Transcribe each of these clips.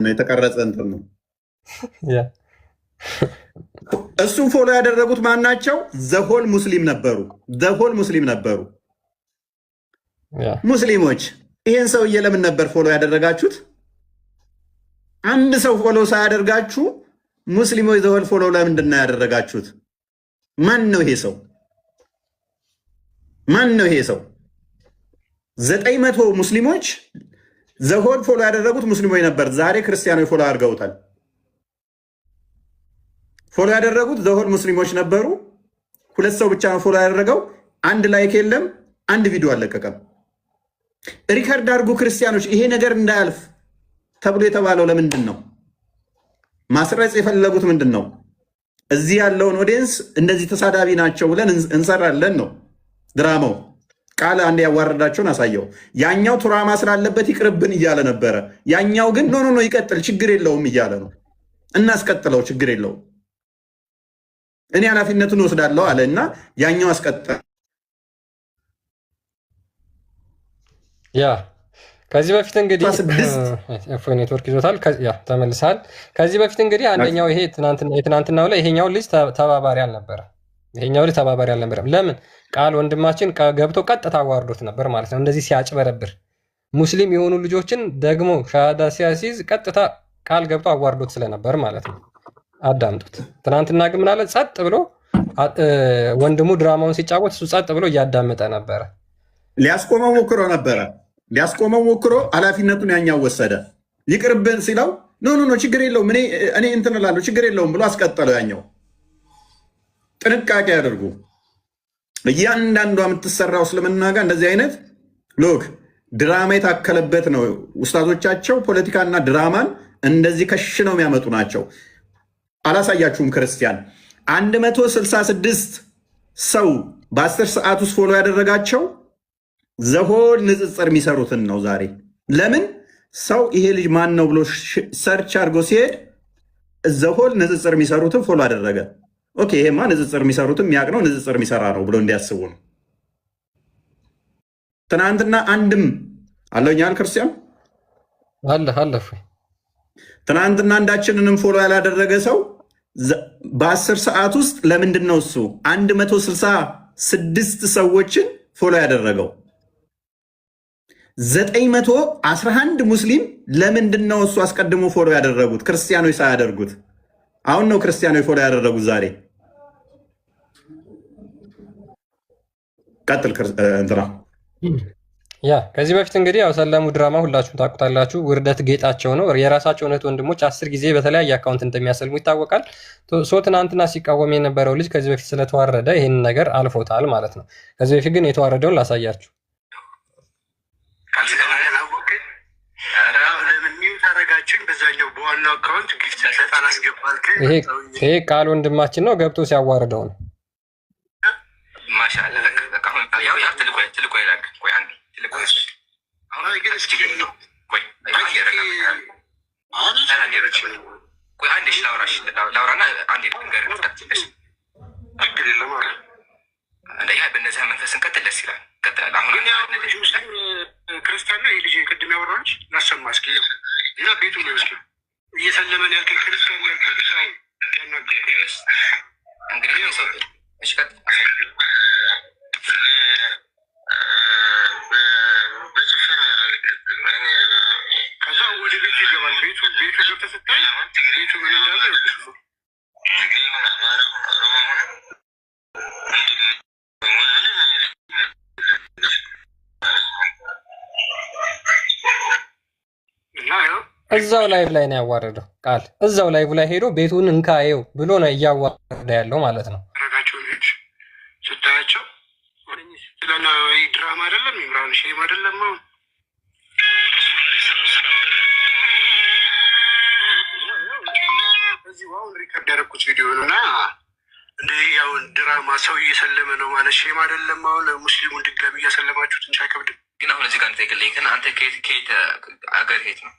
ነው የተቀረጸ እንትን ነው። እሱም ፎሎ ያደረጉት ማን ናቸው? ዘሆል ሙስሊም ነበሩ። ዘሆል ሙስሊም ነበሩ። ሙስሊሞች ይህን ሰውዬ ለምን ነበር ፎሎ ያደረጋችሁት? አንድ ሰው ፎሎ ሳያደርጋችሁ ሙስሊሞች ዘሆል ፎሎ ለምንድን ነው ያደረጋችሁት? ማን ነው ይሄ ሰው? ማን ነው ይሄ ሰው? 900 ሙስሊሞች ዘሆል ፎሎ ያደረጉት ሙስሊሞች ነበር። ዛሬ ክርስቲያኖች ፎሎ አድርገውታል። ፎሎ ያደረጉት ዘሆል ሙስሊሞች ነበሩ። 2 ሰው ብቻ ነው ፎሎ ያደረገው። አንድ ላይክ የለም፣ አንድ ቪዲዮ አልለቀቀም። ሪከርድ አድርጉ ክርስቲያኖች። ይሄ ነገር እንዳያልፍ ተብሎ የተባለው ለምንድን ነው? ማስረጽ የፈለጉት ምንድን ነው? እዚህ ያለውን ኦዲየንስ እንደዚህ ተሳዳቢ ናቸው ብለን እንሰራለን ነው ድራማው። ቃል አንድ ያዋረዳቸውን አሳየው። ያኛው ቱራማ ስላለበት ይቅርብን እያለ ነበረ። ያኛው ግን ኖ ይቀጥል ችግር የለውም እያለ ነው። እናስቀጥለው ችግር የለውም እኔ ኃላፊነቱን ወስዳለሁ አለ እና ያኛው አስቀጠለ። ከዚህ በፊት እንግዲህ ኔትወርክ ይዞታል። ተመልሳል። ከዚህ በፊት እንግዲህ አንደኛው ይሄ የትናንትናው ላይ ይሄኛው ልጅ ተባባሪ አልነበረም። ለምን ቃል ወንድማችን ገብቶ ቀጥታ አዋርዶት ነበር ማለት ነው። እንደዚህ ሲያጭበረብር ሙስሊም የሆኑ ልጆችን ደግሞ ሻሃዳ ሲያሲዝ ቀጥታ ቃል ገብቶ አዋርዶት ስለነበር ማለት ነው። አዳምጡት። ትናንትና ግን ምን አለ? ጸጥ ብሎ ወንድሙ ድራማውን ሲጫወት እሱ ጸጥ ብሎ እያዳመጠ ነበረ። ሊያስቆመው ሞክሮ ኃላፊነቱን ያኛው ወሰደ። ይቅርብን ሲለው ኖ ችግር የለውም እኔ እንትን እላለሁ ችግር የለውም ብሎ አስቀጠለው። ያኛው ጥንቃቄ ያደርጉ። እያንዳንዷ የምትሰራው እስልምና ጋር እንደዚህ አይነት ሎክ ድራማ የታከለበት ነው። ውስታዞቻቸው ፖለቲካና ድራማን እንደዚህ ከሽነው የሚያመጡ ናቸው። አላሳያችሁም? ክርስቲያን 166 ሰው በ10 ሰዓት ውስጥ ፎሎ ያደረጋቸው ዘሆል ንጽጽር የሚሰሩትን ነው። ዛሬ ለምን ሰው ይሄ ልጅ ማን ነው ብሎ ሰርች አድርጎ ሲሄድ ዘሆል ንጽጽር የሚሰሩትን ፎሎ አደረገ። ኦኬ ይሄማ ንጽጽር የሚሰሩትን የሚያቅ ነው፣ ንጽጽር የሚሰራ ነው ብሎ እንዲያስቡ ነው። ትናንትና አንድም አለኛል ክርስቲያን አለፍ ትናንትና አንዳችንንም ፎሎ ያላደረገ ሰው በ10 ሰዓት ውስጥ ለምንድን ነው እሱ 166 ሰዎችን ፎሎ ያደረገው? 911 ሙስሊም ለምንድን ነው እሱ አስቀድሞ ፎሎ ያደረጉት? ክርስቲያኖች ሳያደርጉት። አሁን ነው ክርስቲያኖች ፎሎ ያደረጉት ዛሬ። ቀጥል እንትና ከዚህ በፊት እንግዲህ ያው ሰለሙ ድራማ ሁላችሁም ታውቁታላችሁ። ውርደት ጌጣቸው ነው። የራሳቸው እውነት ወንድሞች 10 ጊዜ በተለያየ አካውንት እንደሚያሰልሙ ይታወቃል። ትናንትና ሲቃወም የነበረው ልጅ ከዚህ በፊት ስለተዋረደ ይህን ነገር አልፎታል ማለት ነው። ከዚህ በፊት ግን የተዋረደውን ላሳያችሁ። ይሄ ቃል ወንድማችን ነው ገብቶ ሲያዋርደው ነው። በነዚህ መንፈስ እንቀጥል ደስ ይላል። ክርስቲያን ነው ልጅ ቅድም ያወራች ላሰማ እስኪ እና ቤቱ ነው እስኪ እየሰለመን ያልከኝ ክርስቲያን ያልከኝ እንግዲህ ከዛ ወደ ቤቱ ይገባል። ቤቱ ገብተህ ስታይ ቤቱ ምን እንዳለ እዛው ላይቭ ላይ ነው ያዋረደው። ቃል እዛው ላይቭ ላይ ሄዶ ቤቱን እንካየው ብሎ ነው እያዋረደ ያለው ማለት ነው። ስታያቸው ድራማ አይደለም፣ ኢምራን ሼም አይደለም። አሁን ሪከርድ ያደረኩት ቪዲዮ ነው እና እንደዚህ ያው ድራማ ሰው እየሰለመ ነው ማለት ሼም አይደለም። አሁን ሙስሊሙን ድጋሚ እያሰለማችሁ ትንሽ አይከብድም? ግን አሁን እዚህ ጋር እንጠይቅልኝ ግን አንተ ከየት አገር ሄት ነው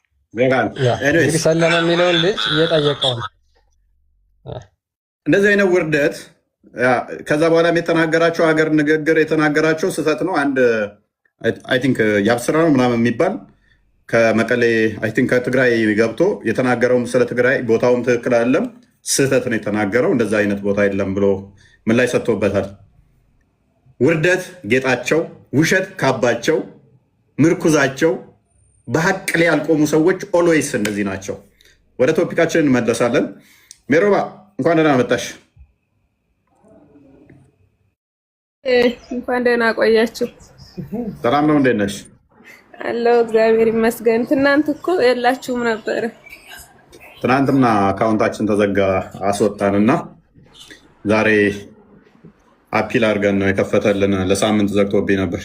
ሰለመ የሚለውን ልጅ እየጠየቀው ነው። እንደዚህ አይነት ውርደት ከዛ በኋላም የተናገራቸው ሀገር ንግግር የተናገራቸው ስህተት ነው። አንድ አይ ቲንክ ያብስራ ነው ምናምን የሚባል ከመቀሌ አይ ቲንክ ከትግራይ ገብቶ የተናገረውም ስለ ትግራይ ቦታውም ትክክል አይደለም፣ ስህተት ነው የተናገረው፣ እንደዛ አይነት ቦታ የለም ብሎ ምላሽ ሰጥቶበታል። ውርደት ጌጣቸው፣ ውሸት ካባቸው፣ ምርኩዛቸው፣ በሀቅ ላይ ያልቆሙ ሰዎች ኦልዌይስ እነዚህ ናቸው። ወደ ቶፒካችን እንመለሳለን። ሜሮባ እንኳን ደህና መጣሽ። እንኳን ደህና ቆያችሁ። ሰላም ነው፣ እንዴት ነሽ? አለው እግዚአብሔር ይመስገን። ትናንት እኮ የላችሁም ነበር። ትናንትና አካውንታችን ተዘጋ አስወጣንና ዛሬ አፒል አድርገን ነው የከፈተልን። ለሳምንት ዘግቶብኝ ነበር።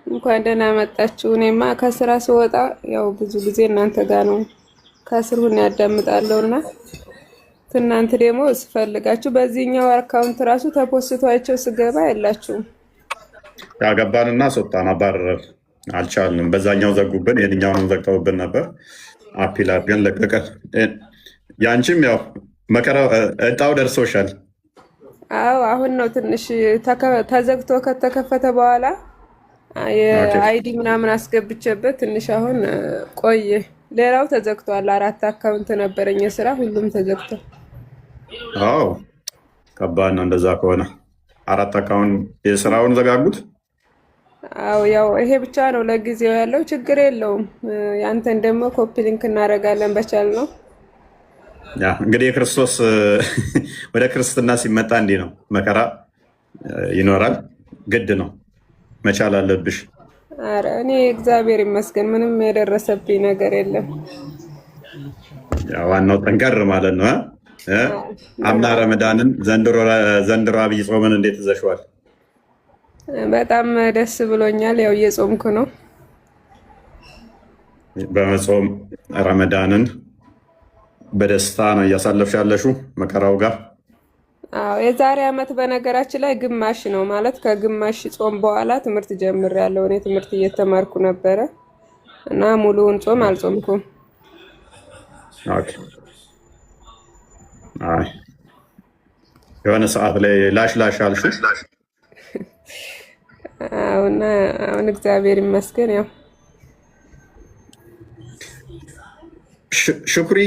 እንኳን ደህና መጣችሁ። እኔማ ከስራ ስወጣ ያው ብዙ ጊዜ እናንተ ጋር ነው ከስር ሁን ያዳምጣለሁ እና ትናንት ደግሞ ስፈልጋችሁ በዚህኛው አካውንት ራሱ ተፖስቷቸው ስገባ የላችሁም። ያገባንና አስወጣን፣ አባረረን፣ አልቻልንም። በዛኛው ዘጉብን፣ የትኛውንም ዘግተውብን ነበር። አፒል አድርገን ለቀቀን። ያንቺም ያው መከራ እጣው ደርሶሻል። አዎ አሁን ነው ትንሽ ተዘግቶ ከተከፈተ በኋላ የአይዲ ምናምን አስገብቼበት ትንሽ አሁን ቆየ። ሌላው ተዘግቷል። 4 አካውንት ነበረኝ የስራ፣ ሁሉም ተዘግቷል። አዎ ከባድ ነው እንደዛ ከሆነ። 4 አካውንት የስራውን ዘጋጉት። አዎ ያው ይሄ ብቻ ነው ለጊዜው ያለው፣ ችግር የለውም። ያንተን ደግሞ ኮፒ ሊንክ እናደርጋለን በቻል ነው። እንግዲህ የክርስቶስ ወደ ክርስትና ሲመጣ እንዲህ ነው፣ መከራ ይኖራል። ግድ ነው፣ መቻል አለብሽ። ኧረ እኔ እግዚአብሔር ይመስገን ምንም የደረሰብኝ ነገር የለም። ዋናው ጠንከር ማለት ነው። አምና ረመዳንን ዘንድሮ አብይ ጾምን እንዴት ይዘሽዋል? በጣም ደስ ብሎኛል። ያው እየጾምኩ ነው። በመጾም ረመዳንን በደስታ ነው እያሳለፍሽ ያለሽው መከራው ጋር? አዎ የዛሬ ዓመት በነገራችን ላይ ግማሽ ነው ማለት ከግማሽ ጾም በኋላ ትምህርት ጀምሬያለሁ። እኔ ትምህርት እየተማርኩ ነበረ እና ሙሉውን ጾም አልጾምኩም። ኦኬ። አይ የሆነ ሰዓት ላይ ላሽ አልሽው? አሁን እግዚአብሔር ይመስገን። ያው ሽኩሪ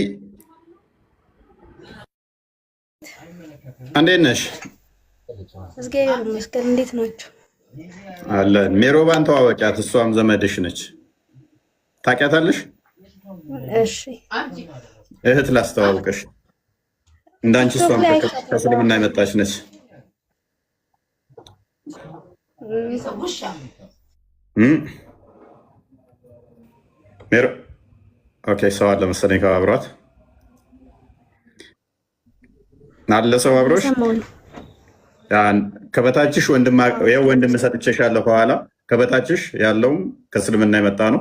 እንዴት ነሽ? እግዚአብሔር ይመስገን። እንዴት ናችሁ? አለን። ሜሮባን ተዋወቂያት፣ እሷም ዘመድሽ ነች። ታውቂያታለሽ? እሺ እህት ላስተዋውቅሽ። እንዳንቺ እሷም ከእስልምና የመጣች ነች። ኦኬ ሰው አለ መሰለኝ ከአብሯት አለ ሰው አብሮሽ። ከበታችሽ ወንድም ሰጥቼሻለሁ ከኋላ። ከበታችሽ ያለውም ከእስልምና የመጣ ነው፣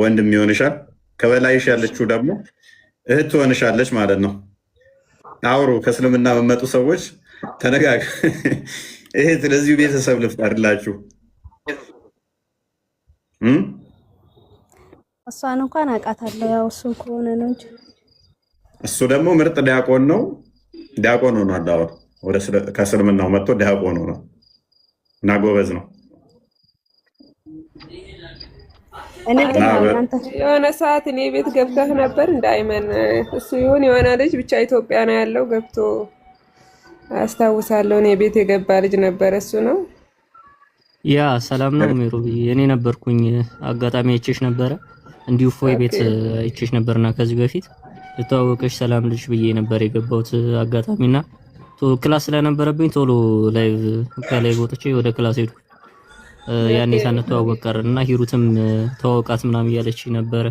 ወንድም ይሆንሻል። ከበላይሽ ያለችው ደግሞ እህት ትሆንሻለች ማለት ነው። አውሩ። ከእስልምና በመጡ ሰዎች ተነጋግ እህት ለዚሁ ቤተሰብ ልፍጠርላችሁ። እሷን እንኳን አውቃታለሁ። ያው እሱ ከሆነ ነው እንጂ እሱ ደግሞ ምርጥ ዲያቆን ነው። ዲያቆን ሆኗል። አሁን ከእስልምናው መጥቶ ዲያቆን ሆኗል እና ጎበዝ ነው። የሆነ ሰዓት እኔ ቤት ገብተህ ነበር እንዳይመን እሱ ይሁን የሆነ ልጅ ብቻ ኢትዮጵያ ነው ያለው ገብቶ አስታውሳለሁ። እኔ ቤት የገባ ልጅ ነበር። እሱ ነው። ያ ሰላም ነው ሜሮ፣ እኔ ነበርኩኝ። አጋጣሚ አይቼሽ ነበረ እንዲሁ ፎይ ቤት አይቼሽ ነበርና ከዚህ በፊት ልተዋወቅሽ ሰላም ልጅ ብዬ ነበር የገባሁት አጋጣሚና ክላስ ስለነበረብኝ ቶሎ ላይቭ ከላይቭ ወጥቼ ወደ ክላስ ሄድኩ። ያኔ ሳንተዋወቅ ቀረን እና ሂሩትም ተዋወቃት ምናምን እያለች ነበረ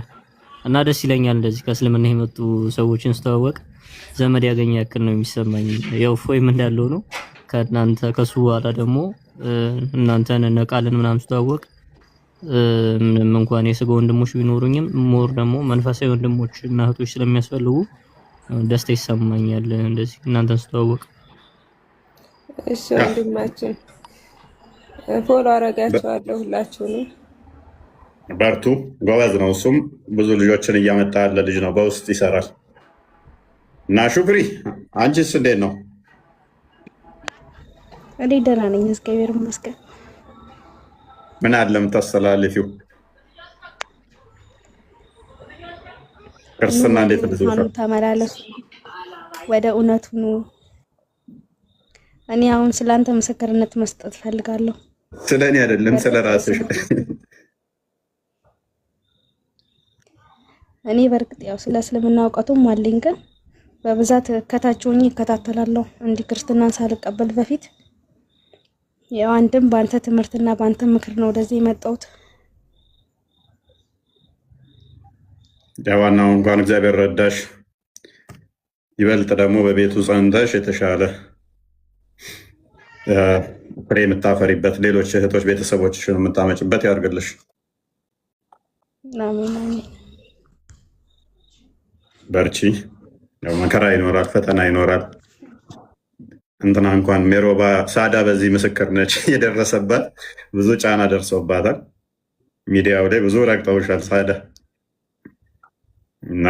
እና ደስ ይለኛል እንደዚህ ከእስልምና የመጡ ሰዎችን ስተዋወቅ ዘመድ ያገኘ ያክል ነው የሚሰማኝ። ያው ፎይም እንዳለው ነው። ከእናንተ ከሱ በኋላ ደግሞ እናንተን ነቃልን ምናምን ስተዋወቅ ምንም እንኳን የስጋ ወንድሞች ቢኖሩኝም ሞር ደግሞ መንፈሳዊ ወንድሞች እና እህቶች ስለሚያስፈልጉ ደስታ ይሰማኛል እንደዚህ እናንተን ስተዋወቅ። እሺ ወንድማችን ፎሎ አረጋችኋለሁ ሁላችሁንም። በርቱ፣ ጎበዝ ነው። እሱም ብዙ ልጆችን እያመጣ ያለ ልጅ ነው። በውስጥ ይሰራል እና ሹክሪ አንቺስ እንዴት ነው? እኔ ደህና ነኝ እግዚአብሔር ይመስገን። ምን አለ የምታስተላልፊው? ክርስትና እንዴት ወደ እንደዚህ ብርሃኑ ተመላለሱ፣ ወደ እውነቱ ኑ። እኔ አሁን ስላንተ ምስክርነት መስጠት ፈልጋለሁ። ስለ እኔ አይደለም ስለ ራስሽ። እኔ በእርግጥ ያው ስለ እስልምና እውቀቱም አለኝ፣ ግን በብዛት ከታች ሆኜ እከታተላለሁ። እንዲህ ክርስትናን ሳልቀበል በፊት ያው አንድም በአንተ ትምህርትና በአንተ ምክር ነው ወደዚህ የመጣሁት። ዋናው እንኳን እግዚአብሔር ረዳሽ፣ ይበልጥ ደግሞ በቤቱ ጸንተሽ የተሻለ ፍሬ የምታፈሪበት ሌሎች እህቶች ቤተሰቦችሽን የምታመጭበት ያድርግልሽ። አሜን አሜን። በርቺ። ያው መከራ ይኖራል፣ ፈተና ይኖራል። እንትና እንኳን ሜሮባ ሳዳ በዚህ ምስክር ነች። የደረሰባት ብዙ ጫና ደርሶባታል። ሚዲያው ላይ ብዙ ረግጠውሻል ሳዳ እና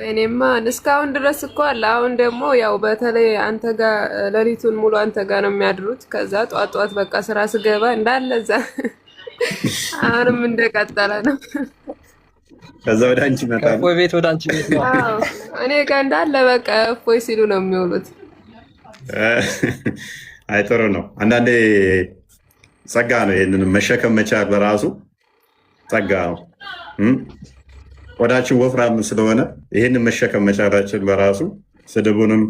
እኔማ እስካሁን ድረስ እኮ አለ። አሁን ደግሞ ያው በተለይ አንተ ጋር ሌሊቱን ሙሉ አንተ ጋር ነው የሚያድሩት። ከዛ ጧት ጧት በቃ ስራ ስገባ እንዳለ እዛ አሁንም እንደቀጠለ ነው። ከዛ ወደ አንቺ ይመጣሉ። ወይ ቤት ወደ አንቺ ቤት ነው። አዎ እኔ ጋር እንዳለ በቃ እፎይ ሲሉ ነው የሚውሉት። አይ ጥሩ ነው። አንዳንዴ ጸጋ ነው። ይህንን መሸከም መቻል በራሱ ጸጋ ነው። ቆዳችን ወፍራም ስለሆነ ይህንን መሸከም መቻላችን በራሱ ስድቡንም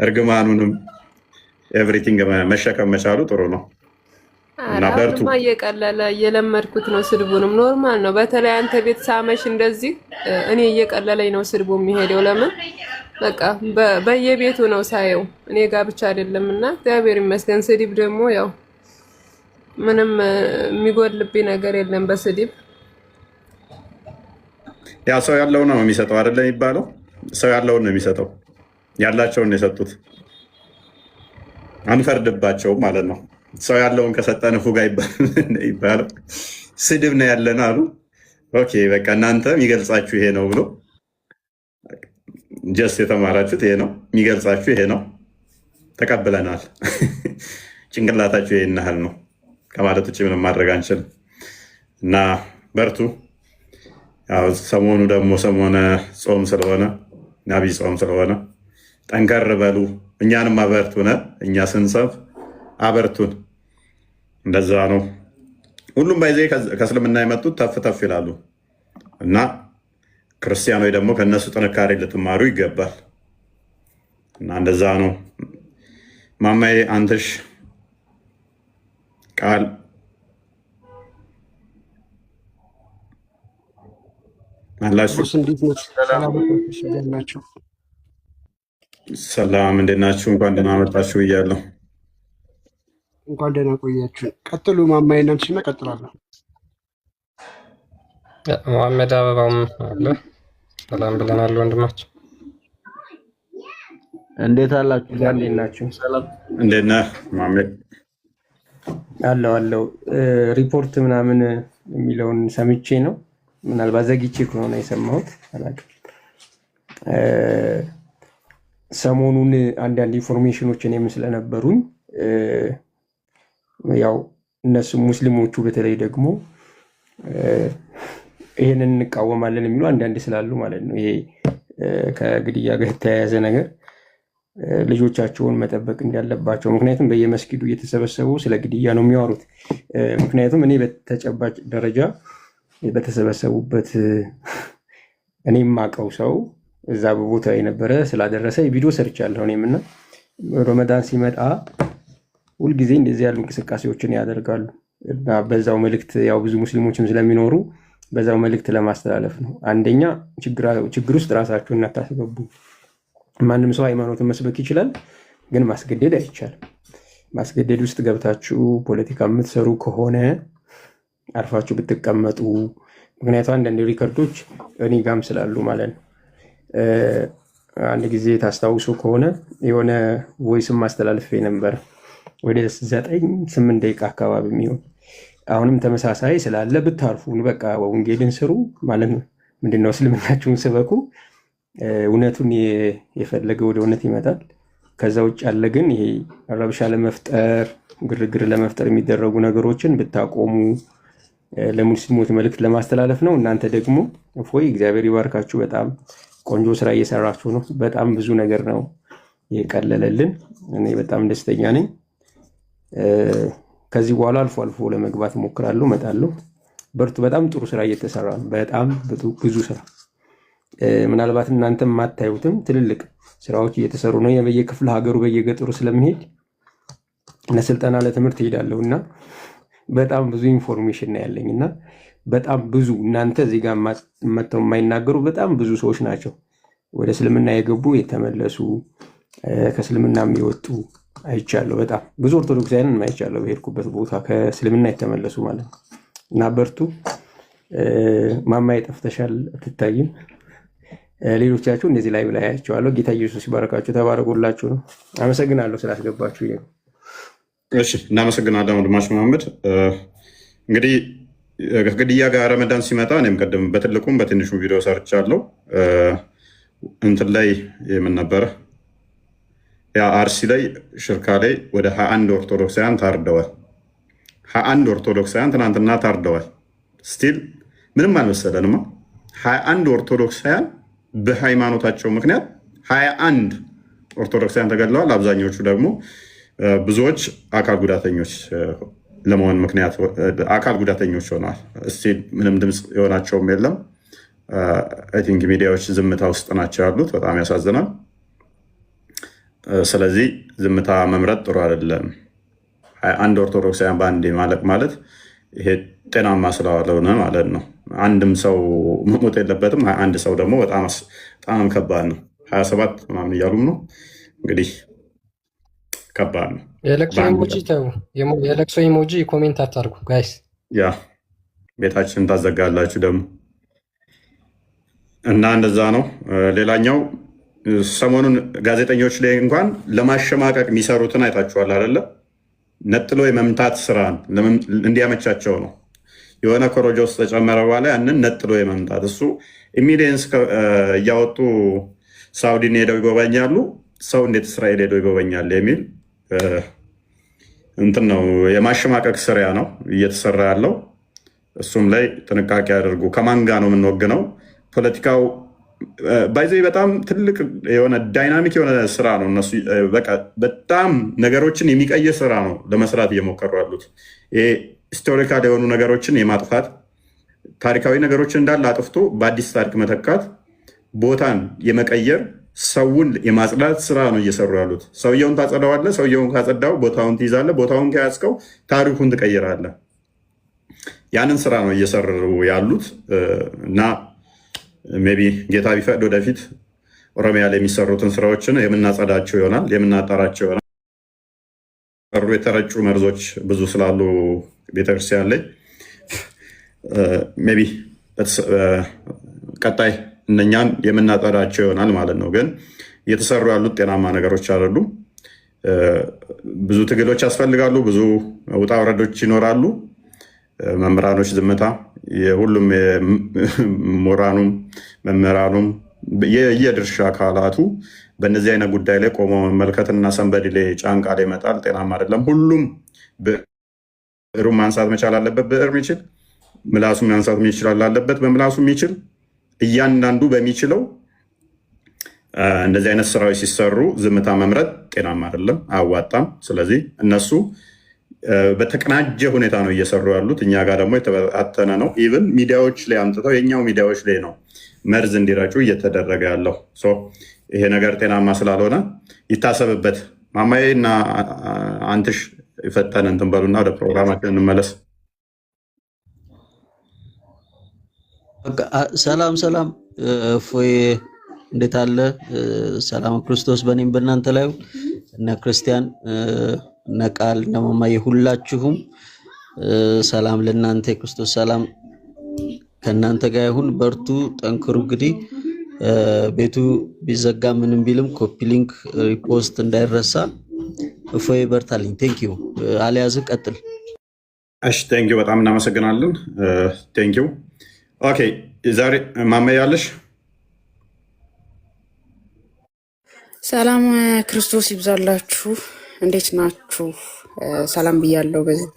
እርግማኑንም ኤቭሪቲንግ መሸከም መቻሉ ጥሩ ነው እና በርቱ። አሁንማ እየቀለለ እየለመድኩት ነው። ስድቡንም ኖርማል ነው። በተለይ አንተ ቤት ሳመሽ እንደዚህ እኔ እየቀለለኝ ነው ስድቡ የሚሄደው። ለምን በቃ በየቤቱ ነው ሳየው፣ እኔ ጋር ብቻ አይደለም እና እግዚአብሔር ይመስገን። ስድብ ደግሞ ያው ምንም የሚጎልብኝ ነገር የለም በስድብ። ያ ሰው ያለውን ነው የሚሰጠው አይደለ የሚባለው? ሰው ያለውን ነው የሚሰጠው። ያላቸውን ነው የሰጡት። አንፈርድባቸውም ማለት ነው። ሰው ያለውን ከሰጠን ፉጋ ይባላል። ስድብ ነው ያለን አሉ። ኦኬ በቃ እናንተ የሚገልጻችሁ ይሄ ነው ብሎ ጀስት የተማራችሁት ይሄ ነው የሚገልጻችሁ ይሄ ነው፣ ተቀብለናል። ጭንቅላታችሁ ይሄን ያህል ነው ከማለት ውጭ ምንም ማድረግ አንችልም እና በርቱ። ያው ሰሞኑ ደግሞ ሰሞነ ጾም ስለሆነ አብይ ጾም ስለሆነ ጠንከር በሉ። እኛንም አበርቱን፣ እኛ ስንሰብ አበርቱን። እንደዛ ነው። ሁሉም ባይዜ ከእስልምና የመጡት ተፍ ተፍ ይላሉ እና ክርስቲያኖች ደግሞ ከእነሱ ጥንካሬ ልትማሩ ይገባል እና እንደዛ ነው። ማማዬ አንተሽ ቃል አላችሁ? ሰላም እንዴት ናችሁ? እንኳን ደህና መጣችሁ ብያለሁ። እንኳን ደህና ቆያችሁ። ቀጥሉ ማማዬ እናንተሽና ቀጥላለሁ። መሐመድ አበባውም አለ። ሰላም ብለናል ወንድማችን። እንዴት አላችሁ? እንዴት ናችሁ? ሰላም እንዴት ነህ መሐመድ? አለው ሪፖርት ምናምን የሚለውን ሰምቼ ነው። ምናልባት ዘግቼ ከሆነ የሰማሁት አላውቅም። ሰሞኑን አንዳንድ ኢንፎርሜሽኖች እኔም ስለነበሩኝ ያው እነሱ ሙስሊሞቹ በተለይ ደግሞ ይሄንን እንቃወማለን የሚሉ አንዳንድ ስላሉ ማለት ነው። ይሄ ከግድያ ጋር የተያያዘ ነገር ልጆቻቸውን መጠበቅ እንዳለባቸው፣ ምክንያቱም በየመስጊዱ እየተሰበሰቡ ስለ ግድያ ነው የሚያወሩት። ምክንያቱም እኔ በተጨባጭ ደረጃ በተሰበሰቡበት እኔ የማውቀው ሰው እዛ በቦታ የነበረ ስላደረሰ ቪዲዮ ሰርቻለሁ። እኔም እና ረመዳን ሲመጣ ሁልጊዜ እንደዚህ ያሉ እንቅስቃሴዎችን ያደርጋሉ እና በዛው መልእክት ያው ብዙ ሙስሊሞችም ስለሚኖሩ በዛው መልእክት ለማስተላለፍ ነው። አንደኛ ችግር ውስጥ ራሳችሁን እናታስገቡ። ማንም ሰው ሃይማኖትን መስበክ ይችላል፣ ግን ማስገደድ አይቻልም። ማስገደድ ውስጥ ገብታችሁ ፖለቲካ የምትሰሩ ከሆነ አርፋችሁ ብትቀመጡ። ምክንያቱም አንዳንድ ሪከርዶች እኔ ጋም ስላሉ ማለት ነው። አንድ ጊዜ ታስታውሱ ከሆነ የሆነ ቮይስም ማስተላለፍ ነበር ወደ 9-8 ደቂቃ አካባቢ የሚሆን። አሁንም ተመሳሳይ ስላለ ብታርፉ በቃ ወንጌልን ስሩ ማለት ነው። ምንድነው እስልምናችሁን ስበኩ። እውነቱን የፈለገ ወደ እውነት ይመጣል። ከዛ ውጭ ያለ ግን ይሄ ረብሻ ለመፍጠር ግርግር ለመፍጠር የሚደረጉ ነገሮችን ብታቆሙ ለሙስሊሞች መልእክት ለማስተላለፍ ነው። እናንተ ደግሞ እፎይ እግዚአብሔር ይባርካችሁ። በጣም ቆንጆ ስራ እየሰራችሁ ነው። በጣም ብዙ ነገር ነው የቀለለልን። እኔ በጣም ደስተኛ ነኝ። ከዚህ በኋላ አልፎ አልፎ ለመግባት እሞክራለሁ፣ እመጣለሁ። በርቱ። በጣም ጥሩ ስራ እየተሰራ ነው። በጣም ብዙ ስራ፣ ምናልባት እናንተ የማታዩትም ትልልቅ ስራዎች እየተሰሩ ነው። በየክፍለ ሀገሩ በየገጠሩ ስለሚሄድ ለስልጠና ለትምህርት እሄዳለሁ እና በጣም ብዙ ኢንፎርሜሽን ነው ያለኝ እና በጣም ብዙ እናንተ እዚህ ጋር መጥተው የማይናገሩ በጣም ብዙ ሰዎች ናቸው ወደ እስልምና የገቡ የተመለሱ፣ ከእስልምና የሚወጡ አይቻለሁ። በጣም ብዙ ኦርቶዶክሳውያንን አይቻለሁ በሄድኩበት ቦታ ከእስልምና የተመለሱ ማለት ነው። እና በርቱ። ማማዬ ጠፍተሻል፣ አትታይም። ሌሎቻችሁ እንደዚህ ላይ ብላ ያቸዋለሁ። ጌታ ኢየሱስ ይባረካችሁ፣ ተባረኩላችሁ ነው። አመሰግናለሁ ስላስገባችሁ። እሺ፣ እናመሰግናለን ወንድማች መሐመድ። እንግዲህ ከግድያ ጋር ረመዳን ሲመጣ እኔም ቀደም በትልቁም በትንሹ ቪዲዮ ሰርቻለሁ። እንትን ላይ የምን ነበረ ያ አርሲ ላይ ሽርካ ላይ ወደ 21 ኦርቶዶክሳውያን ታርደዋል። 21 ኦርቶዶክሳውያን ትናንትና ታርደዋል። ስቲል ምንም አልመሰለንማ። 21 ኦርቶዶክሳውያን በሃይማኖታቸው ምክንያት 21 ኦርቶዶክሳውያን ተገድለዋል። አብዛኞቹ ደግሞ ብዙዎች አካል ጉዳተኞች ለመሆን ምክንያት አካል ጉዳተኞች ሆነዋል። ስቲል ምንም ድምፅ የሆናቸውም የለም። አይ ቲንክ ሚዲያዎች ዝምታ ውስጥ ናቸው ያሉት። በጣም ያሳዝናል። ስለዚህ ዝምታ መምረጥ ጥሩ አይደለም። 21 ኦርቶዶክሳውያን በአንድ ማለቅ ማለት ይሄ ጤናማ ስላልሆነ ማለት ነው። አንድም ሰው መሞት የለበትም። 21 ሰው ደግሞ በጣም ከባድ ነው። 27 ምናምን እያሉም ነው እንግዲህ ከባድ ነው። የለቅሶ ኢሞጂ ተው፣ የለቅሶ ኢሞጂ ኮሜንት አታርጉ ጋይስ። ያ ቤታችንን ታዘጋላችሁ ደግሞ እና እንደዛ ነው። ሌላኛው ሰሞኑን ጋዜጠኞች ላይ እንኳን ለማሸማቀቅ የሚሰሩትን አይታችኋል አይደለ? ነጥሎ የመምታት ስራን እንዲያመቻቸው ነው። የሆነ ኮሮጆ ውስጥ ተጨመረ በኋላ ያንን ነጥሎ የመምታት እሱ ኢሚዲየንስ እያወጡ ሳውዲን ሄደው ይጎበኛሉ። ሰው እንዴት እስራኤል ሄደው ይጎበኛል የሚል እንትን ነው። የማሸማቀቅ ስሪያ ነው እየተሰራ ያለው። እሱም ላይ ጥንቃቄ ያደርጉ። ከማን ጋር ነው የምንወግነው? ፖለቲካው ባይዘ በጣም ትልቅ የሆነ ዳይናሚክ የሆነ ስራ ነው። እነሱ በጣም ነገሮችን የሚቀይር ስራ ነው ለመስራት እየሞከሩ ያሉት። ይሄ ሂስቶሪካል የሆኑ ነገሮችን የማጥፋት ታሪካዊ ነገሮችን እንዳለ አጥፍቶ በአዲስ ታሪክ መተካት፣ ቦታን የመቀየር ሰውን የማጽዳት ስራ ነው እየሰሩ ያሉት። ሰውየውን ታጸዳዋለህ። ሰውየውን ካጸዳው ቦታውን ትይዛለህ። ቦታውን ከያዝከው ታሪኩን ትቀይራለህ። ያንን ስራ ነው እየሰሩ ያሉት እና ሜይ ቢ ጌታ ቢፈቅድ ወደፊት ኦሮሚያ ላይ የሚሰሩትን ስራዎችን የምናጸዳቸው ይሆናል፣ የምናጠራቸው ይሆናል። የተረጩ መርዞች ብዙ ስላሉ ቤተክርስቲያን ላይ ሜይ ቢ ቀጣይ እነኛን የምናጠራቸው ይሆናል ማለት ነው። ግን እየተሰሩ ያሉት ጤናማ ነገሮች አይደሉም። ብዙ ትግሎች ያስፈልጋሉ። ብዙ ውጣ ውረዶች ይኖራሉ። መምህራኖች ዝምታ፣ የሁሉም ምሁራኑም መምህራኑም የየድርሻ አካላቱ በእነዚህ አይነት ጉዳይ ላይ ቆሞ መመልከትና ሰንበዲ ላይ ጫንቃ ላይ መጣል ጤናማ አይደለም። ሁሉም ብዕሩን ማንሳት መቻል አለበት። ብዕር የሚችል ምላሱ ማንሳት የሚችል አለበት። በምላሱ የሚችል እያንዳንዱ በሚችለው እንደዚህ አይነት ስራዎች ሲሰሩ ዝምታ መምረጥ ጤናማ አይደለም፣ አያዋጣም። ስለዚህ እነሱ በተቀናጀ ሁኔታ ነው እየሰሩ ያሉት። እኛ ጋር ደግሞ የተበታተነ ነው። ኢቭን ሚዲያዎች ላይ አምጥተው የኛው ሚዲያዎች ላይ ነው መርዝ እንዲረጩ እየተደረገ ያለው። ይሄ ነገር ጤናማ ስላልሆነ ይታሰብበት። ማማዬ እና አንትሽ የፈጠነ እንትን በሉና ወደ ፕሮግራማችን እንመለስ። ሰላም ሰላም፣ እፎይ እንዴት አለ? ሰላም ክርስቶስ በእኔም በእናንተ ላይ እነ ክርስቲያን እነ ቃል እነ ማማዬ ሁላችሁም ሰላም ለእናንተ፣ የክርስቶስ ሰላም ከእናንተ ጋር ይሁን። በርቱ፣ ጠንክሩ። እንግዲህ ቤቱ ቢዘጋ ምንም ቢልም ኮፒ ሊንክ ሪፖስት እንዳይረሳ። እፎይ በርታልኝ። ቴንኪዩ። አልያዝ ቀጥል። እሺ፣ ቴንኪዩ። በጣም እናመሰግናለን። ቴንኪዩ። ኦኬ፣ ዛሬ ማማዬ ያለሽ? ሰላም ክርስቶስ ይብዛላችሁ። እንዴት ናችሁ? ሰላም ብያለሁ። በዚህ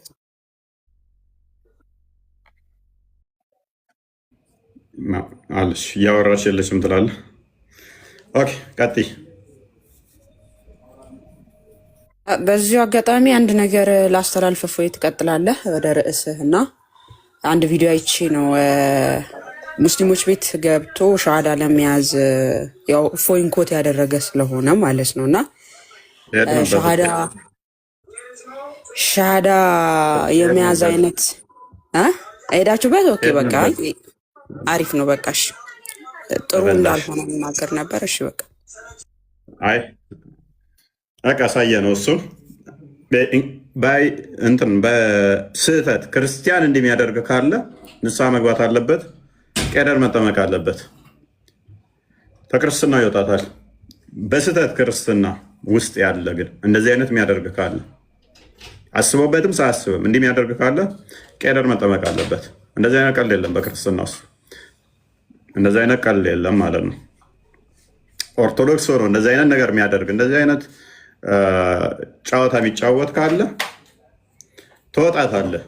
አለሽ እያወራሽ የለሽም ትላለህ። ኦኬ ቀጥይ። በዚሁ አጋጣሚ አንድ ነገር ላስተላልፍ። እፎይ ትቀጥላለህ ወደ ርዕስህ እና አንድ ቪዲዮ አይቼ ነው ሙስሊሞች ቤት ገብቶ ሻሃዳ ለመያዝ ያው እፎይን ኮት ያደረገ ስለሆነ ማለት ነው እና ሻሃዳ የመያዝ አይነት ሄዳችሁበት? ኦኬ በቃ አሪፍ ነው። በቃሽ ጥሩ እንዳልሆነ እናገር ነበር። እሺ በቃ አይ በቃ ሳየ ነው እሱ እንትን በስህተት ክርስቲያን እንደሚያደርግ ካለ ንስሐ መግባት አለበት። ቄደር መጠመቅ አለበት። ከክርስትና ይወጣታል። በስህተት ክርስትና ውስጥ ያለ ግን እንደዚህ አይነት የሚያደርግ ካለ አስቦበትም ሳያስብም እንዲህ የሚያደርግ ካለ ቄደር መጠመቅ አለበት። እንደዚህ አይነት ቀልድ የለም በክርስትና ውስጥ፣ እንደዚህ አይነት ቀልድ የለም ማለት ነው። ኦርቶዶክስ ሆኖ እንደዚህ አይነት ነገር የሚያደርግ እንደዚህ አይነት ጨዋታ የሚጫወት ካለ ትወጣታለህ።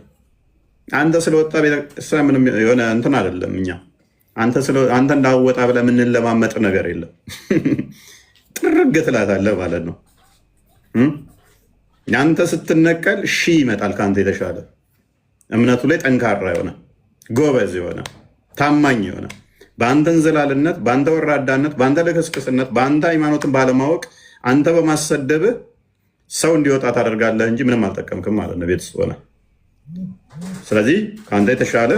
አንተ ስለወጣ ቤተክርስቲያን ምንም የሆነ እንትን አይደለም። እኛ አንተ እንዳወጣ ብለህ የምንለማመጥ ነገር የለም። ጥርግ ትላታለህ ማለት ነው። አንተ ስትነቀል ይመጣል ከአንተ የተሻለ እምነቱ ላይ ጠንካራ የሆነ ጎበዝ የሆነ ታማኝ የሆነ በአንተ እንዝላልነት፣ በአንተ ወራዳነት፣ በአንተ ልክስክስነት፣ በአንተ ሃይማኖትን ባለማወቅ አንተ በማሰደብህ ሰው እንዲወጣ ታደርጋለህ እንጂ ምንም አልጠቀምክም ማለት ነው ቤት ውስጥ ሆነ። ስለዚህ ከአንተ የተሻለ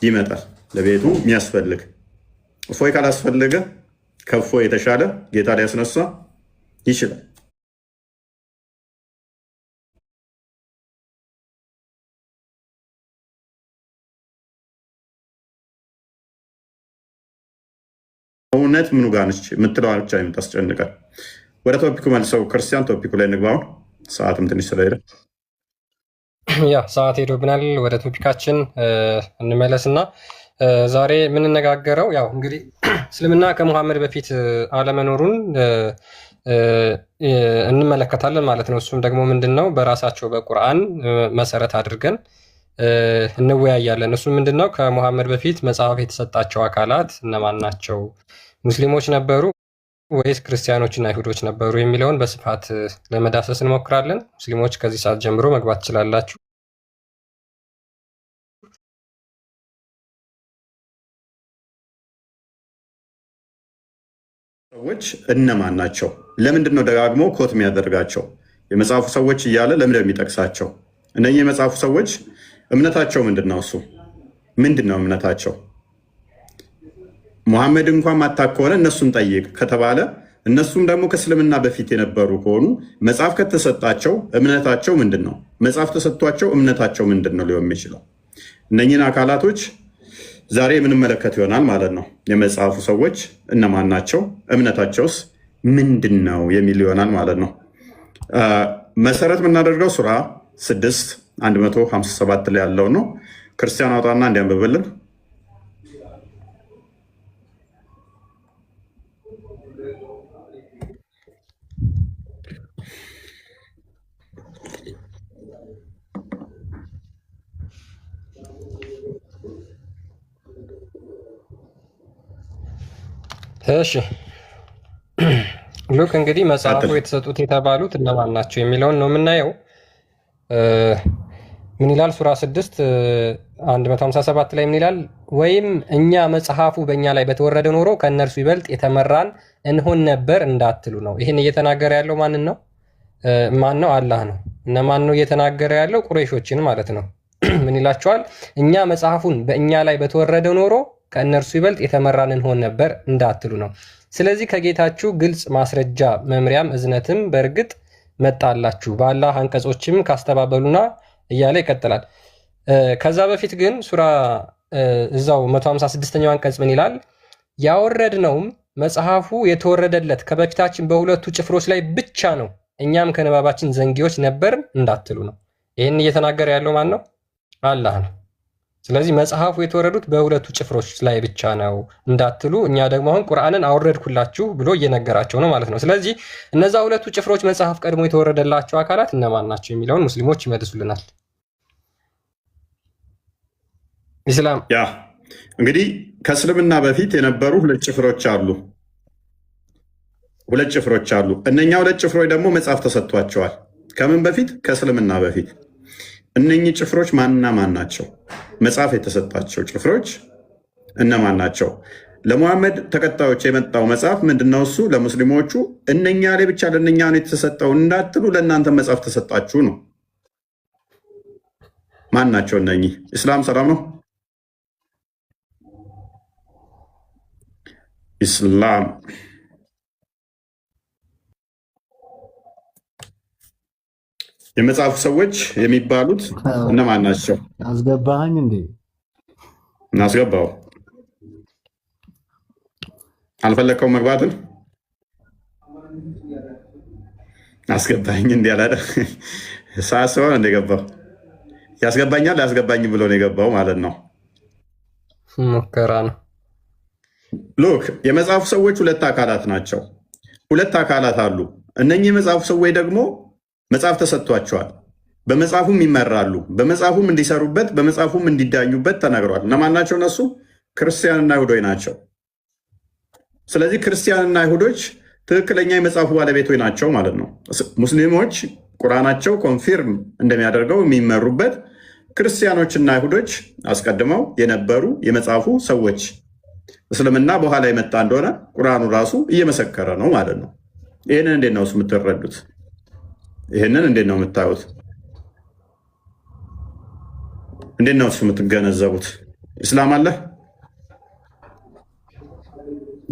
ይመጣል ለቤቱ የሚያስፈልግ። እፎይ ካላስፈለገ ከእፎይ የተሻለ ጌታ ሊያስነሳ ይችላል። እውነት ምኑ ጋር ነች የምትለዋ ብቻ የምታስጨንቀን። ወደ ቶፒኩ መልሰው ክርስቲያን ቶፒኩ ላይ እንግባው። ሰዓትም ትንሽ ስለሄደ ያ ሰዓት ሄዶብናል። ወደ ቶፒካችን እንመለስና ዛሬ የምንነጋገረው ያው እንግዲህ እስልምና ከሙሐመድ በፊት አለመኖሩን እንመለከታለን ማለት ነው። እሱም ደግሞ ምንድን ነው በራሳቸው በቁርአን መሰረት አድርገን እንወያያለን። እሱ ምንድን ነው ከሙሐመድ በፊት መጽሐፍ የተሰጣቸው አካላት እነማን ናቸው? ሙስሊሞች ነበሩ ወይስ ክርስቲያኖችና አይሁዶች ነበሩ የሚለውን በስፋት ለመዳሰስ እንሞክራለን። ሙስሊሞች ከዚህ ሰዓት ጀምሮ መግባት ትችላላችሁ። ሰዎች እነማን ናቸው? ለምንድን ነው ደጋግሞ ኮት የሚያደርጋቸው? የመጽሐፉ ሰዎች እያለ ለምንድን ነው የሚጠቅሳቸው? እነኚህ የመጽሐፉ ሰዎች እምነታቸው ምንድን ነው? እሱ ምንድን ነው እምነታቸው? ሙሐመድ እንኳን ማታክ ከሆነ እነሱን ጠይቅ ከተባለ እነሱም ደግሞ ከእስልምና በፊት የነበሩ ከሆኑ መጽሐፍ ከተሰጣቸው እምነታቸው ምንድን ነው? መጽሐፍ ተሰጥቷቸው እምነታቸው ምንድን ነው ሊሆን የሚችለው? እነኚህን አካላቶች ዛሬ የምንመለከት ይሆናል ማለት ነው። የመጽሐፉ ሰዎች እነማን ናቸው? እምነታቸውስ ምንድን ነው የሚል ይሆናል ማለት ነው። መሰረት የምናደርገው ሱራ 6:157 ላይ ያለው ነው። ክርስቲያን አውጣና እንዲያንብብልን። እሺ ሉክ እንግዲህ መጽሐፉ የተሰጡት የተባሉት እነማን ናቸው የሚለውን ነው የምናየው። ምን ይላል? ሱራ 6:157 ላይ ምን ይላል? ወይም እኛ መጽሐፉ በእኛ ላይ በተወረደ ኖሮ ከእነርሱ ይበልጥ የተመራን እንሆን ነበር እንዳትሉ ነው። ይህን እየተናገረ ያለው ማንን ነው? ማን ነው? አላህ ነው። እነማን ነው እየተናገረ ያለው? ቁረይሾችን ማለት ነው። ምን ይላቸዋል? እኛ መጽሐፉን በእኛ ላይ በተወረደ ኖሮ ከእነርሱ ይበልጥ የተመራን እንሆን ነበር እንዳትሉ ነው። ስለዚህ ከጌታችሁ ግልጽ ማስረጃ መምሪያም እዝነትም በእርግጥ መጣላችሁ በአላህ አንቀጾችም ካስተባበሉና እያለ ይቀጥላል። ከዛ በፊት ግን ሱራ እዛው 156ኛው አንቀጽ ምን ይላል? ያወረድነውም መጽሐፉ የተወረደለት ከበፊታችን በሁለቱ ጭፍሮች ላይ ብቻ ነው፣ እኛም ከንባባችን ዘንጊዎች ነበርን እንዳትሉ ነው። ይህን እየተናገረ ያለው ማን ነው? አላህ ነው። ስለዚህ መጽሐፉ የተወረዱት በሁለቱ ጭፍሮች ላይ ብቻ ነው እንዳትሉ፣ እኛ ደግሞ አሁን ቁርአንን አወረድኩላችሁ ብሎ እየነገራቸው ነው ማለት ነው። ስለዚህ እነዛ ሁለቱ ጭፍሮች መጽሐፍ ቀድሞ የተወረደላቸው አካላት እነማን ናቸው የሚለውን ሙስሊሞች ይመልሱልናል። ኢስላም ያ እንግዲህ ከእስልምና በፊት የነበሩ ሁለት ጭፍሮች አሉ። ሁለት ጭፍሮች አሉ። እነኛ ሁለት ጭፍሮች ደግሞ መጽሐፍ ተሰጥቷቸዋል። ከምን በፊት? ከእስልምና በፊት። እነኚህ ጭፍሮች ማንና ማን ናቸው? መጽሐፍ የተሰጣቸው ጭፍሮች እነማን ናቸው? ለሙሐመድ ተከታዮች የመጣው መጽሐፍ ምንድነው? እሱ ለሙስሊሞቹ እነኛ ላይ ብቻ ለእነኛ ነው የተሰጠው እንዳትሉ ለእናንተ መጽሐፍ ተሰጣችሁ ነው። ማን ናቸው እነኚህ? ኢስላም ሰላም ነው። ኢስላም የመጽሐፉ ሰዎች የሚባሉት እነማን ናቸው? አስገባኸኝ እንዴ? እናስገባው። አልፈለከው መግባትን አስገባኝ እንዲ ያላለ ሳስበው እንደገባው ያስገባኛል ያስገባኝ ብሎ ነው የገባው ማለት ነው። ሙከራ ነው። ሉክ የመጽሐፉ ሰዎች ሁለት አካላት ናቸው። ሁለት አካላት አሉ። እነኚህ የመጽሐፉ ሰዎች ደግሞ መጽሐፍ ተሰጥቷቸዋል። በመጽሐፉም ይመራሉ። በመጽሐፉም እንዲሰሩበት፣ በመጽሐፉም እንዲዳኙበት ተነግሯል። እነማን ናቸው እነሱ? ክርስቲያንና አይሁዶች ናቸው። ስለዚህ ክርስቲያንና አይሁዶች ትክክለኛ የመጽሐፉ ባለቤቶች ናቸው ማለት ነው። ሙስሊሞች ቁርአናቸው ኮንፊርም እንደሚያደርገው የሚመሩበት፣ ክርስቲያኖችና አይሁዶች አስቀድመው የነበሩ የመጽሐፉ ሰዎች፣ እስልምና በኋላ የመጣ እንደሆነ ቁርአኑ ራሱ እየመሰከረ ነው ማለት ነው። ይህንን እንዴት ነው የምትረዱት? ይህንን እንዴት ነው የምታዩት? እንዴት ነው የምትገነዘቡት? ኢስላም አለ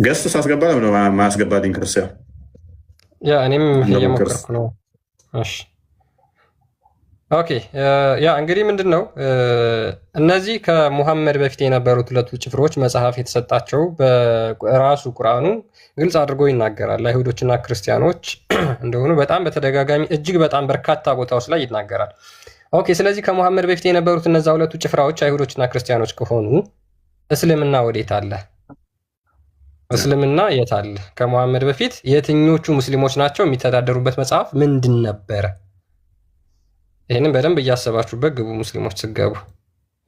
ገስት ሳስገባ ማያስገባልኝ ክርስቲያን ያ እኔም እየሞከርኩ ነው። እሺ ኦኬ። ያ እንግዲህ ምንድን ነው እነዚህ ከሙሐመድ በፊት የነበሩት ሁለቱ ጭፍሮች መጽሐፍ የተሰጣቸው በራሱ ቁርአኑ ግልጽ አድርጎ ይናገራል። አይሁዶችና ክርስቲያኖች እንደሆኑ በጣም በተደጋጋሚ እጅግ በጣም በርካታ ቦታዎች ላይ ይናገራል። ኦኬ። ስለዚህ ከሙሐመድ በፊት የነበሩት እነዛ ሁለቱ ጭፍራዎች አይሁዶችና ክርስቲያኖች ከሆኑ እስልምና ወዴት አለ? እስልምና የት አለ? ከሙሐመድ በፊት የትኞቹ ሙስሊሞች ናቸው? የሚተዳደሩበት መጽሐፍ ምንድን ነበረ? ይህንን በደንብ እያሰባችሁበት ግቡ። ሙስሊሞች ስገቡ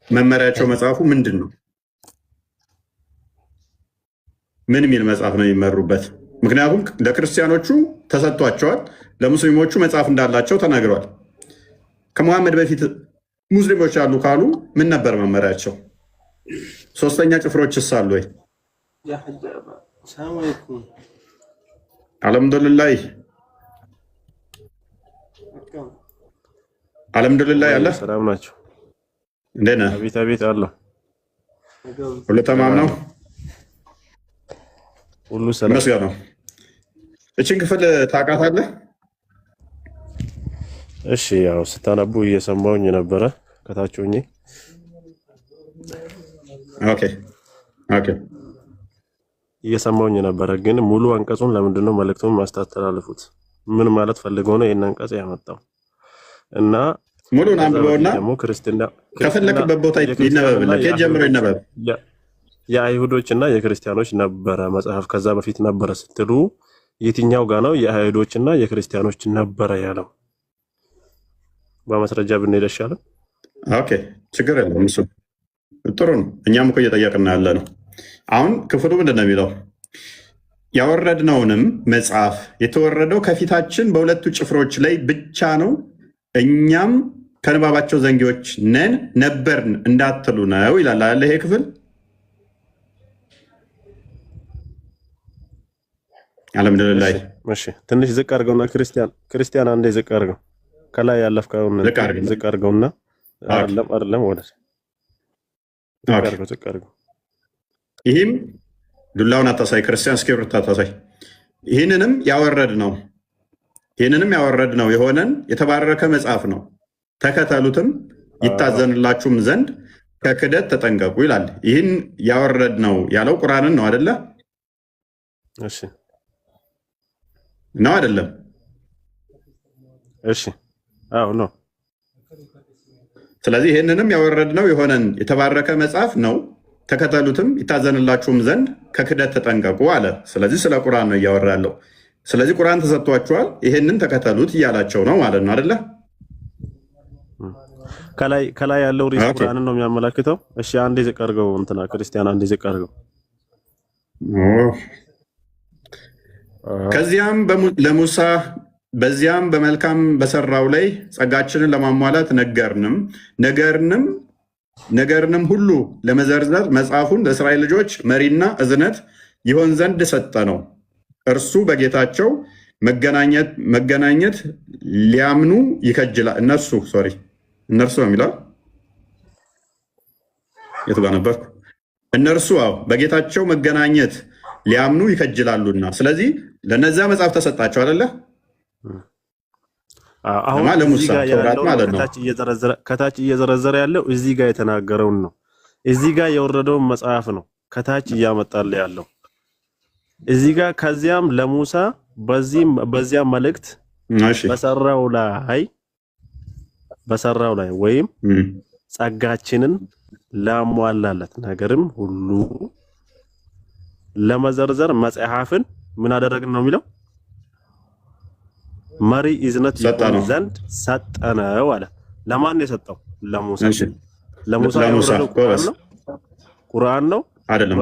መመሪያቸው መጽሐፉ ምንድን ነው? ምን የሚል መጽሐፍ ነው የሚመሩበት? ምክንያቱም ለክርስቲያኖቹ ተሰጥቷቸዋል፣ ለሙስሊሞቹ መጽሐፍ እንዳላቸው ተናግረዋል። ከሙሐመድ በፊት ሙስሊሞች አሉ ካሉ ምን ነበር መመሪያቸው? ሶስተኛ ጭፍሮችስ አሉ ወይ? አልሐምዱሊላህ አልሐምዱሊላህ አለ። ሰላም ናቸው። እንዴት ነህ? አቤት አቤት አለው። ሁሉ ተማም ነው። ሁሉ ሰላም መስጋና ነው። እችን ክፍል ታውቃታለህ? እሺ፣ ያው ስታነቡ እየሰማሁኝ ነበረ ከታች ሆኜ። ኦኬ ኦኬ፣ እየሰማሁኝ ነበረ። ግን ሙሉ አንቀጹን ለምንድን ነው መልእክቱን ማስተላለፉት? ምን ማለት ፈልገው ነው ይሄን አንቀጽ ያመጣው? እና ሙሉን አንብበውና ደግሞ ክርስትና ከፈለክበት ቦታ ይነበብልህ። ከየት ጀምሮ ይነበብ? የአይሁዶችና የክርስቲያኖች ነበረ መጽሐፍ ከዛ በፊት ነበረ ስትሉ የትኛው ጋር ነው የአይሁዶችና የክርስቲያኖች ነበረ ያለው? በማስረጃ ብንሄድ ይሻላል። ኦኬ ችግር የለም። እሱ ጥሩ ነው። እኛም እኮ እየጠየቅን ያለ ነው። አሁን ክፍሉ ምንድን ነው የሚለው? ያወረድነውንም መጽሐፍ የተወረደው ከፊታችን በሁለቱ ጭፍሮች ላይ ብቻ ነው፣ እኛም ከንባባቸው ዘንጊዎች ነን ነበርን እንዳትሉ ነው ይላል አለ ይሄ ክፍል። አልሐምዱሊላህ። እሺ ትንሽ ዝቅ አድርገውና ክርስቲያን አንዴ ዝቅ አድርገው፣ ከላይ ያለፍከውን ዝቅ አድርገውና አይደለም ወደ ዝቅ አድርገው። ይህም ዱላውን አታሳይ ክርስቲያን፣ እስክሪብቶ አታሳይ። ይህንንም ያወረድ ነው የሆነን የተባረከ መጽሐፍ ነው፣ ተከተሉትም ይታዘንላችሁም ዘንድ ከክደት ተጠንቀቁ ይላል። ይህን ያወረድ ነው ያለው ቁርአንን ነው አይደለ? እሺ ነው አይደለም? እሺ አዎ ነው። ስለዚህ ይህንንም ያወረድ ነው የሆነን የተባረከ መጽሐፍ ነው፣ ተከተሉትም ይታዘንላችሁም ዘንድ ከክደት ተጠንቀቁ አለ። ስለዚህ ስለ ቁርአን ነው እያወራ ያለው። ስለዚህ ቁርአን ተሰጥቷችኋል፣ ይህንን ተከተሉት እያላቸው ነው ማለት ነው አይደለ? ከላይ ያለው ሪስ ቁርአንን ነው የሚያመላክተው። እሺ አንዴ ዝቅ አድርገው እንትና ክርስቲያን አንዴ ዝቅ አድርገው። ከዚያም ለሙሳ በዚያም በመልካም በሰራው ላይ ጸጋችንን ለማሟላት ነገርንም ሁሉ ለመዘርዘር መጽሐፉን ለእስራኤል ልጆች መሪና እዝነት ይሆን ዘንድ ሰጠ ነው። እርሱ በጌታቸው መገናኘት ሊያምኑ ይከጅላል። እነርሱ ነው የሚለው የቱ ጋር ነበርኩ? እነርሱ በጌታቸው መገናኘት ሊያምኑ ይከጅላሉና፣ ስለዚህ ለነዚያ መጽሐፍ ተሰጣቸው አይደለ? አሁን ለሙሳ ተውራት ማለት ነው። ከታች እየዘረዘረ ያለው እዚህ ጋር የተናገረውን ነው። እዚህ ጋር የወረደውን መጽሐፍ ነው ከታች እያመጣለ ያለው እዚህ ጋር። ከዚያም ለሙሳ በዚያም መልእክት በሰራው ላይ ወይም ጸጋችንን ላሟላለት ነገርም ሁሉ ለመዘርዘር መጽሐፍን ምን አደረግን ነው የሚለው? መሪ እዝነት ይሆን ዘንድ ሰጠነው አለ። ለማን የሰጠው? ለሙሳ። ለሙሳ የወረደው ቁርአን ነው አይደለም?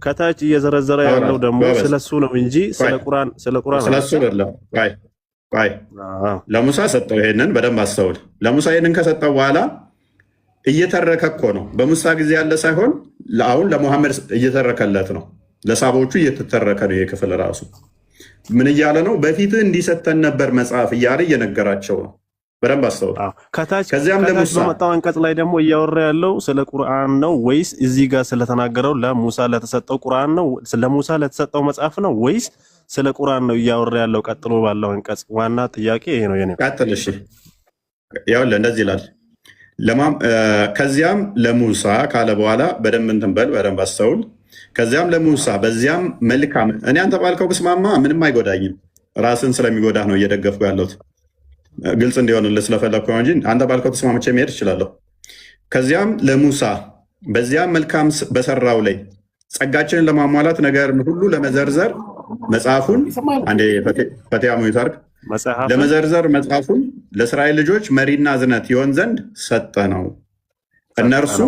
ከታች እየዘረዘረ ያለው ደግሞ ስለሱ ነው እንጂ ስለ ቁርአን ስለሱ አይደለም። ለሙሳ ሰጠው። ይሄንን በደንብ አስተውል። ለሙሳ ይሄንን ከሰጠው በኋላ እየተረከ እኮ ነው። በሙሳ ጊዜ ያለ ሳይሆን አሁን ለሙሐመድ እየተረከለት ነው። ለሳቦቹ እየተተረከ ነው። ይሄ ክፍል ራሱ ምን እያለ ነው? በፊት እንዲሰተን ነበር መጽሐፍ እያለ እየነገራቸው ነው። በደንብ አስተውል። ከዚያም ለሙሳ በመጣው አንቀጽ ላይ ደግሞ እያወራ ያለው ስለ ቁርአን ነው ወይስ እዚህ ጋር ስለተናገረው ለሙሳ ለተሰጠው ቁርአን ነው? ለሙሳ ለተሰጠው መጽሐፍ ነው ወይስ ስለ ቁርአን ነው እያወራ ያለው? ቀጥሎ ባለው አንቀጽ ዋና ጥያቄ ይሄ ነው። የኔ ቀጥል። እሺ ያውልህ እንደዚህ ይላል። ከዚያም ለሙሳ ካለ በኋላ በደንብ እንትን በል፣ በደንብ አስተውል። ከዚያም ለሙሳ በዚያም መልካም፣ እኔ አንተ ባልከው ብስማማ ምንም አይጎዳኝም። ራስን ስለሚጎዳህ ነው እየደገፍኩ ያለሁት፣ ግልጽ እንዲሆንልህ ስለፈለግኩ ነው እንጂ አንተ ባልከው ተስማምቼ መሄድ እችላለሁ። ከዚያም ለሙሳ በዚያም መልካም በሰራው ላይ ጸጋችንን ለማሟላት ነገርን ሁሉ ለመዘርዘር መጽሐፉን አንዴ ፈቲያ ሙይታርክ ለመዘርዘር መጽሐፉን ለእስራኤል ልጆች መሪና እዝነት ይሆን ዘንድ ሰጠ ነው። እነርሱ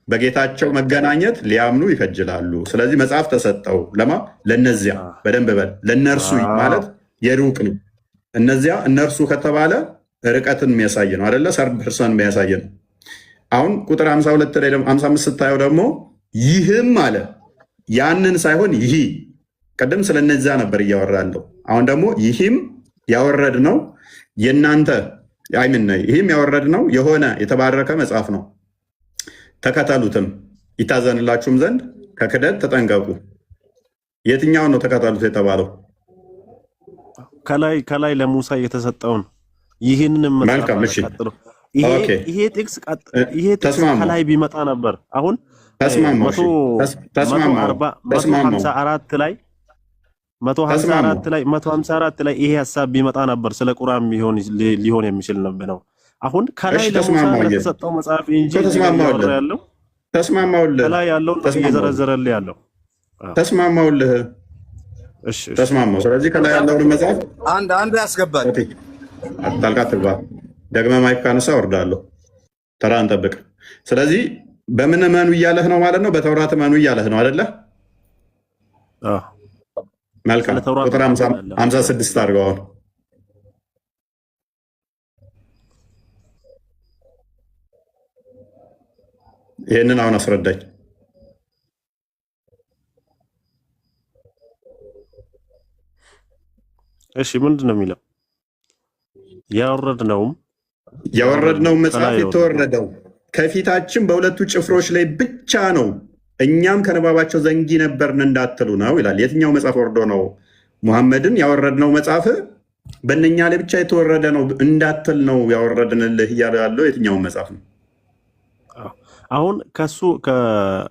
በጌታቸው መገናኘት ሊያምኑ ይከጅላሉ። ስለዚህ መጽሐፍ ተሰጠው ለማ ለነዚያ፣ በደንብ በል ለነርሱ ማለት የሩቅ ነው። እነዚያ እነርሱ ከተባለ ርቀትን የሚያሳይ ነው አይደለ? ሰርድ ፐርሰን የሚያሳይ ነው። አሁን ቁጥር 52 ላይ 55 ስታየው ደግሞ ይህም አለ ያንን ሳይሆን ይህ ቀደም ስለነዚያ ነበር እያወራለሁ። አሁን ደግሞ ይህም ያወረድ ነው የናንተ አይምን ይህም ያወረድ ነው የሆነ የተባረከ መጽሐፍ ነው። ተከተሉትም ይታዘንላችሁም ዘንድ ከክደት ተጠንቀቁ። የትኛው ነው ተከተሉት የተባለው? ከላይ ለሙሳ የተሰጠውን ይህንን መጽሐፍ ቀጥሎ ይሄ ጥቅስ ከላይ ቢመጣ ነበር። አሁን 154 ላይ ይሄ ሀሳብ ቢመጣ ነበር ስለ ቁርአን ሊሆን የሚችል ነው። አሁን ከላይ ለሙሳ የተሰጠው መጽሐፍ እንጂ ያለው ተስማማውልህ፣ ከላይ ያለው እየዘረዘረልህ ያለው ተስማማውልህ። እሺ ተስማማው። ስለዚህ ከላይ ያለውን መጽሐፍ አንድ ያስገባል። ጣልቃ ትግባ። ደግመህ ማይክ ካነሳ ወርዳለሁ። ተራን ጠብቅ። ስለዚህ በምን እመኑ እያለህ ነው ማለት ነው? በተውራት እመኑ እያለህ ነው አይደለ? መልካም። ቁጥር 56 አድርገው። አሁን ይህንን አሁን አስረዳኝ። እሺ ምንድን ነው የሚለው? ያወረድነው መጽሐፍ የተወረደው ከፊታችን በሁለቱ ጭፍሮች ላይ ብቻ ነው፣ እኛም ከንባባቸው ዘንጊ ነበርን እንዳትሉ ነው ይላል። የትኛው መጽሐፍ ወርዶ ነው ሙሐመድን ያወረድነው? መጽሐፍ በእነኛ ላይ ብቻ የተወረደ ነው እንዳትል ነው ያወረድንልህ እያለ ያለው የትኛውን መጽሐፍ ነው? አሁን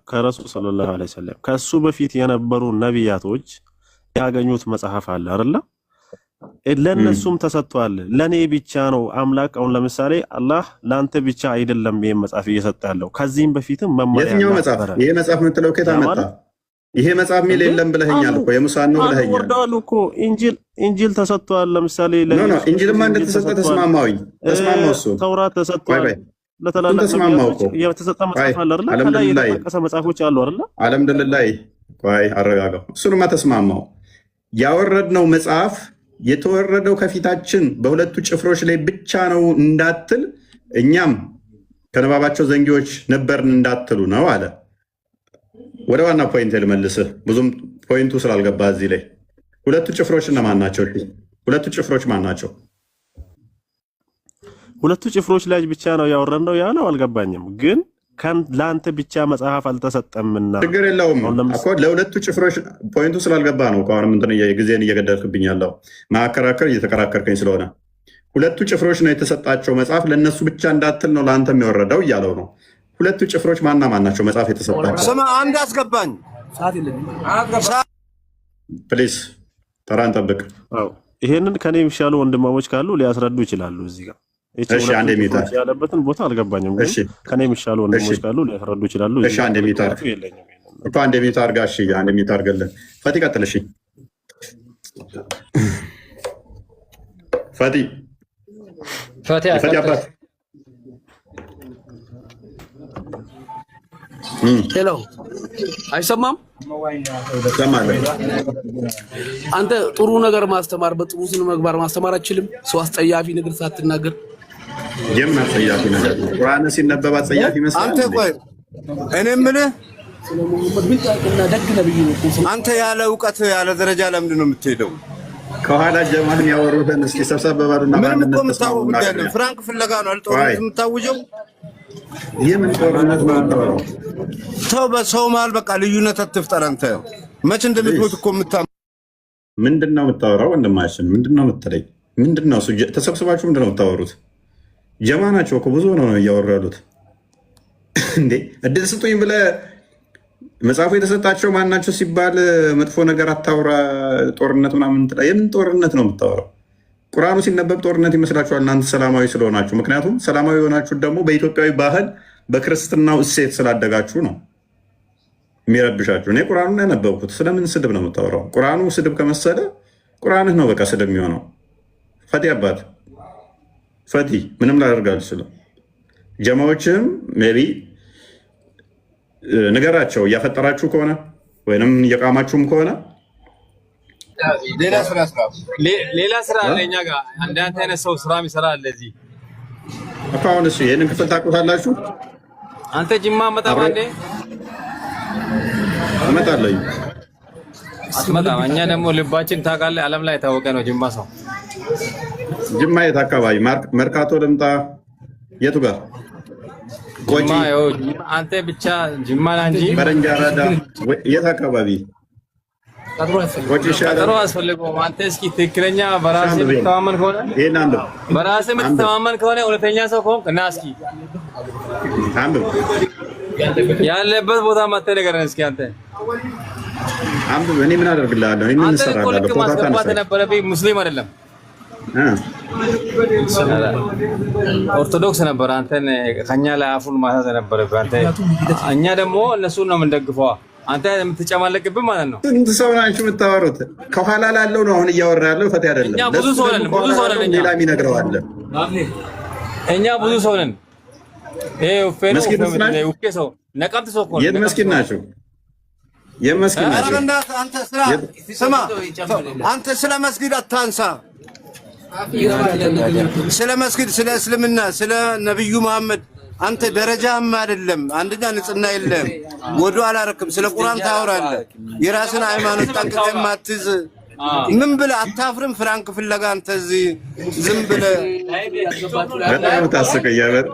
ከረሱል ሰለላሁ ዐለይሂ ወሰለም ከሱ በፊት የነበሩ ነቢያቶች ያገኙት መጽሐፍ አለ አይደለ? ለነሱም ተሰጥቷል። ለኔ ብቻ ነው አምላክ። አሁን ለምሳሌ አላህ ላንተ ብቻ አይደለም ይሄን መጽሐፍ እየሰጠ ያለው፣ ከዚህም በፊትም መመሪያ የትኛው መጽሐፍ? ይሄ መጽሐፍ የምትለው ከታ መጣ? ይሄ መጽሐፍ ሚል የለም ብለኸኛል እኮ የሙሳን ነው ብለኸኛል። ወርደዋል እኮ ኢንጂል ተሰጥቷል። ለምሳሌ ኢንጂልማ እንደተሰጠ ተስማማው። እሱ ተውራት ተሰጥቷል። ለተላላቅ ነቢያቶች የተሰጠ መጽሐፍ አለ አይደል? ከላይ የተጠቀሰ መጽሐፎች አሉ አይደል? አልሐምዱሊላህ። ቆይ አረጋጋው። እሱንማ ተስማማው። ያወረድነው መጽሐፍ የተወረደው ከፊታችን በሁለቱ ጭፍሮች ላይ ብቻ ነው እንዳትል፣ እኛም ከነባባቸው ዘንጊዎች ነበርን እንዳትሉ ነው አለ። ወደ ዋና ፖይንት ልመልስህ፣ ብዙም ፖይንቱ ስላልገባ እዚህ ላይ ሁለቱ ጭፍሮች እነማን ናቸው? ሁለቱ ጭፍሮች ማን ናቸው? ሁለቱ ጭፍሮች ላይ ብቻ ነው ያወረድነው ያለው አልገባኝም። ግን ለአንተ ብቻ መጽሐፍ አልተሰጠምና ችግር የለውም እኮ ለሁለቱ ጭፍሮች ፖይንቱ ስላልገባ ነው። ከአሁንም እንትን ጊዜን እየገደልክብኝ ያለው ማከራከር እየተከራከርከኝ ስለሆነ ሁለቱ ጭፍሮች ነው የተሰጣቸው መጽሐፍ ለእነሱ ብቻ እንዳትል ነው ለአንተ የሚወረደው እያለው ነው። ሁለቱ ጭፍሮች ማና ማን ናቸው መጽሐፍ የተሰጣቸው? ስማ አንድ አስገባኝ ፕሊዝ፣ ተራን ጠብቅ። ይሄንን ከኔ የሚሻሉ ወንድማሞች ካሉ ሊያስረዱ ይችላሉ። እዚህ ጋር እሺ፣ አንድ ሚታር ያለበትን ቦታ አልገባኝም። ግን ከኔ የሚሻሉ ወንድሞች ካሉ ሊያስረዱ ይችላሉ። እሺ፣ አንድ ሚታር እኮ አንድ ሚታር ጋር አንድ ሚታር ገለን ፈቲ ቀጥል። እሺ ፈቲ አባት ሄሎ፣ አይሰማም? አንተ ጥሩ ነገር ማስተማር በጥሩ ስነ ምግባር ማስተማር አችልም? ሰው አስጠያፊ ነገር ሳትናገር የምን አስጠያፊ ነገር ነው? ቁርአን ሲነበብ አስጠያፊ ይመስላል። አንተ ቆይ እኔ የምልህ አንተ ያለ እውቀት ያለ ደረጃ ለምንድን ነው የምትሄደው? ከኋላ ጀማህን ያወሩትን እስኪ ሰብሰብ በባሉና ምንም እኮ የምታወው ጉዳይ አይደለም። ፍራንክ ፍለጋ ነው ጦርነት የምታውጀው። የምን ጦርነት ነው? ተው፣ በሰው መሀል በቃ ልዩነት አትፍጠር። አንተ መቼ እንደምትሞት እኮ ምንድን ነው የምታወራው? ወንድማችን ምንድን ነው የምትለኝ? ምንድን ነው ተሰብስባችሁ ምንድን ነው የምታወሩት? ጀማ ናቸው እኮ ብዙ ነው እያወሩ ያሉት። እንዴ እድል ስጡኝ ብለህ መጽሐፉ የተሰጣቸው ማናቸው ሲባል መጥፎ ነገር አታውራ፣ ጦርነት ምናምን ትላለህ። የምን ጦርነት ነው የምታወራው? ቁርአኑ ሲነበብ ጦርነት ይመስላችኋል እናንተ ሰላማዊ ስለሆናችሁ። ምክንያቱም ሰላማዊ የሆናችሁ ደግሞ በኢትዮጵያዊ ባህል በክርስትናው እሴት ስላደጋችሁ ነው የሚረብሻችሁ። እኔ ቁርአኑን ያነበብኩት ስለምን ስድብ ነው የምታወራው? ቁርአኑ ስድብ ከመሰለ ቁርአንህ ነው በቃ ስድብ የሚሆነው። ፈቲ አባት ፈቲ ምንም ላደርግ አልችልም። ጀማዎችህም ሜይ ቢ ንገራቸው እያፈጠራችሁ ከሆነ ወይንም እየቃማችሁም ከሆነ ሌላ ስራ አለ። እኛ ጋር አንዳንድ አይነት ሰው ስራ የሚሰራ አለ እዚህ እኮ። አሁን እሱ ይህንን ክፍል ታውቁታላችሁ። አንተ ጅማ መጣም አንዴ እመጣለሁ አትመጣም። እኛ ደግሞ ልባችን ታውቃለህ፣ ዓለም ላይ የታወቀ ነው ጅማ ሰው። ጅማ የት አካባቢ? መርካቶ ልምጣ? የቱ ጋር? ቆጪ? አንተ ብቻ ጅማ ና እንጂ ፈረንጅ አራዳ የት አካባቢ? ቀጠሮ አስፈልገውም። አንተ እስኪ ትክክለኛ በራስህ የምትተማመን ከሆነ በራስህ የምትተማመን ከሆነ እውነተኛ ሰው ከሆንክ እና እስኪ ያለበት ቦታ መተህ ንገረን እስኪ። አንተ አንብብ። እኔ ምን አደርግልሃለሁ? እኔ ምን እሰራለሁ? ልክ ማስገባት የነበረብኝ ሙስሊም አይደለም ኦርቶዶክስ ነበር። አንተን ከኛ ላይ አፉን ማሳዝ ነበረብህ አንተ። እኛ ደግሞ እነሱን ነው የምንደግፈዋ። አንተ የምትጨማለቅብን ማለት ነው። ስንት ሰው ናችሁ የምታወሩት? ከኋላ ላለው ነው አሁን እያወራ ያለው ፈቲ አይደለም። እኛ ብዙ ሰው ነን፣ ብዙ ሰው ነን። ሌላ የሚነግረው አለ። እኛ ብዙ ሰው ነን። ሰው ነቀምት ሰው እኮ ነው። የት መስጊድ ናቸው? የት መስጊድ ናቸው? አንተ ስለ መስጊድ አታንሳ። ስለ መስጊድ፣ ስለ እስልምና፣ ስለ ነብዩ መሐመድ አንተ ደረጃም አይደለም። አንደኛ ንጽህና የለም፣ ወዱ አላረክም። ስለ ቁርአን ታወራለህ። የራስን ሃይማኖት ጠንቅቀህ ማትይዝ ምን ብለህ አታፍርም? ፍራንክ ፍለጋ አንተ እዚህ ዝም ብለህ በጣም ታስቀያለህ።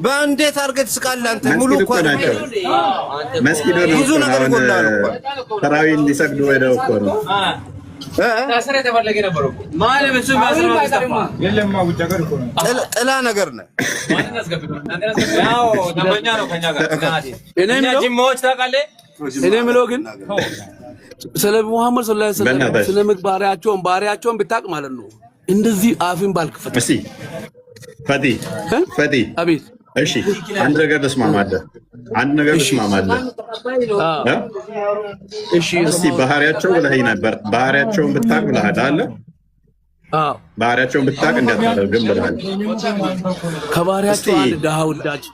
በእንዴት አድርገህ ትስቃለህ አንተ? ሙሉ እኮ መስጊድ ነው ብዙ ነገር ይጎላል እኮ ተራዊ እንዲሰግዱ ወደው እኮ ነው ጥላ ነገር ነው። እኔ የምለው ግን ስለ ሙሐመድ ሰለላሁ ዐለይሂ ወሰለም ስለ ምግባራቸውን ባህሪያቸውን ብታውቅ ማለት ነው እንደዚህ አፍን ባልክፈት። እሺ ፈቲ አቤት። እሺ አንድ ነገር ልስማማለህ። እሺ እስቲ ባህሪያቸው ብለኸኝ ነበር። ባህሪያቸውን ብታውቅ ብለሃል አለ ባህሪያቸውን ብታውቅ እንዳታደርግም ብለሃል። ከባህሪያቸው አንድ ድሃ ወዳጅ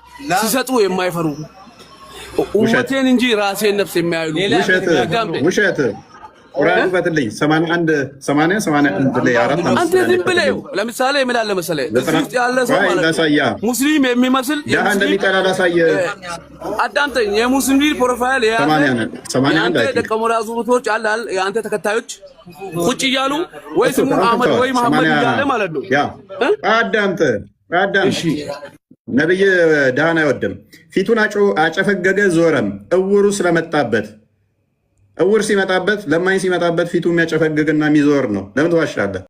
ሲሰጡ የማይፈሩ ኡመቴን እንጂ ራሴን ነፍስ የሚያይሉ ውሸት ቁርአን ፈትልኝ 81 ላይ አራት አንተ ዝም ብለህ ለምሳሌ ምን አለ መሰለህ ውስጥ ያለ ሰው ማለት ሙስሊም የሚመስል ዳህ እንደሚጠላ ላሳየ አዳምጠኝ የሙስሊም ፕሮፋይል ያንተ ደቀ መዛሙርቶች አለ የአንተ ተከታዮች ቁጭ እያሉ ወይ ስሙን አህመድ ወይ መሐመድ እያለ ማለት ነው ያ አዳምጥ ነብይ ዳህን አይወድም ፊቱን አጨፈገገ ዞረም እውሩ ስለመጣበት እውር ሲመጣበት ለማኝ ሲመጣበት ፊቱ የሚያጨፈግግና የሚዞር ነው። ለምን ትዋሻለህ?